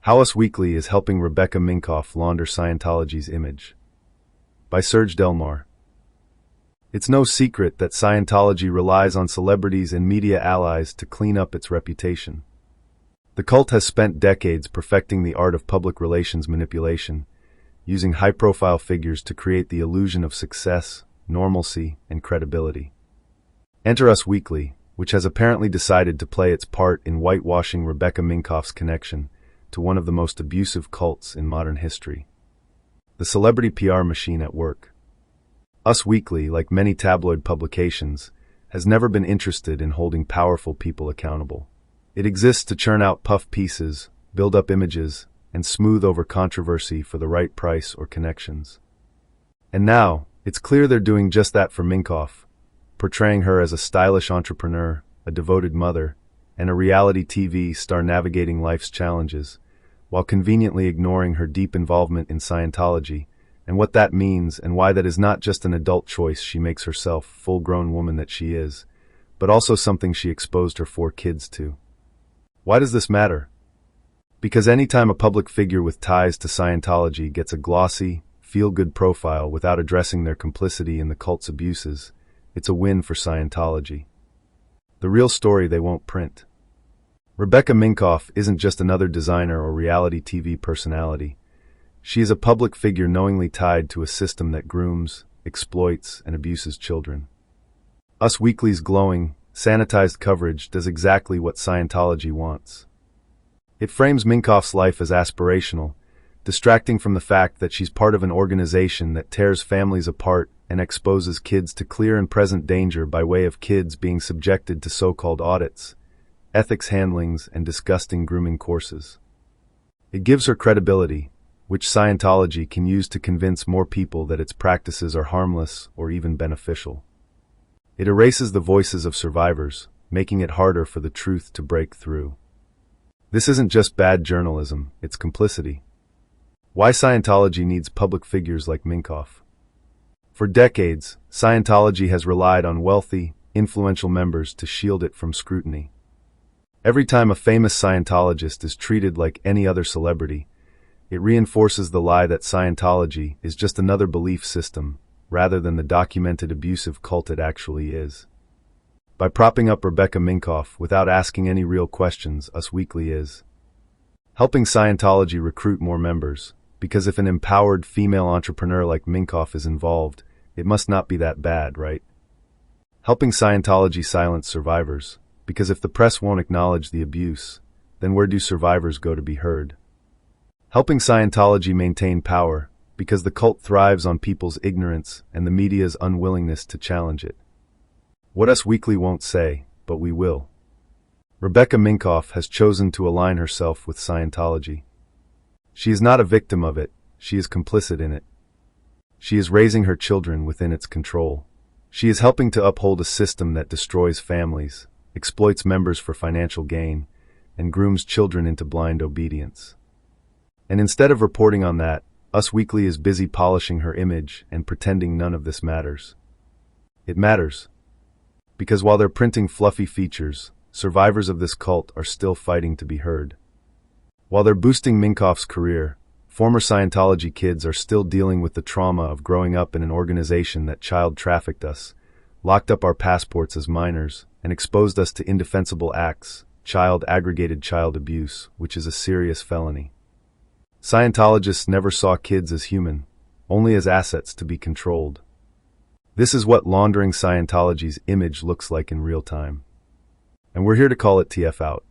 How Us Weekly is helping Rebecca Minkoff launder Scientology's image. By Serge Delmar. It's no secret that Scientology relies on celebrities and media allies to clean up its reputation. The cult has spent decades perfecting the art of public relations manipulation, using high-profile figures to create the illusion of success, normalcy, and credibility. Enter Us Weekly, which has apparently decided to play its part in whitewashing Rebecca Minkoff's connection to one of the most abusive cults in modern history. The celebrity PR machine at work. Us Weekly, like many tabloid publications, has never been interested in holding powerful people accountable. It exists to churn out puff pieces, build up images, and smooth over controversy for the right price or connections. And now, it's clear they're doing just that for Minkoff, portraying her as a stylish entrepreneur, a devoted mother, and a reality TV star navigating life's challenges, while conveniently ignoring her deep involvement in Scientology, and what that means and why that is not just an adult choice she makes herself, full-grown woman that she is, but also something she exposed her 4 kids to. Why does this matter? Because anytime a public figure with ties to Scientology gets a glossy, feel-good profile without addressing their complicity in the cult's abuses, it's a win for Scientology. The real story they won't print. Rebecca Minkoff isn't just another designer or reality TV personality. She is a public figure knowingly tied to a system that grooms, exploits, and abuses children. Us Weekly's glowing, sanitized coverage does exactly what Scientology wants. It frames Minkoff's life as aspirational, distracting from the fact that she's part of an organization that tears families apart and exposes kids to clear and present danger by way of kids being subjected to so-called audits, ethics handlings, and disgusting grooming courses. It gives her credibility, which Scientology can use to convince more people that its practices are harmless or even beneficial. It erases the voices of survivors, making it harder for the truth to break through. This isn't just bad journalism, it's complicity. Why Scientology needs public figures like Minkoff. For decades, Scientology has relied on wealthy, influential members to shield it from scrutiny. Every time a famous Scientologist is treated like any other celebrity, it reinforces the lie that Scientology is just another belief system, rather than the documented abusive cult it actually is. By propping up Rebecca Minkoff without asking any real questions, Us Weekly is helping Scientology recruit more members, because if an empowered female entrepreneur like Minkoff is involved, it must not be that bad, right? Helping Scientology silence survivors, because if the press won't acknowledge the abuse, then where do survivors go to be heard? Helping Scientology maintain power, because the cult thrives on people's ignorance and the media's unwillingness to challenge it. What Us Weekly won't say, but we will. Rebecca Minkoff has chosen to align herself with Scientology. She is not a victim of it, she is complicit in it. She is raising her children within its control. She is helping to uphold a system that destroys families, exploits members for financial gain, and grooms children into blind obedience. And instead of reporting on that, Us Weekly is busy polishing her image and pretending none of this matters. It matters. Because while they're printing fluffy features, survivors of this cult are still fighting to be heard. While they're boosting Minkoff's career, former Scientology kids are still dealing with the trauma of growing up in an organization that child trafficked us, locked up our passports as minors, and exposed us to indefensible acts, aggregated child abuse, which is a serious felony. Scientologists never saw kids as human, only as assets to be controlled. This is what laundering Scientology's image looks like in real time. And we're here to call it TF out.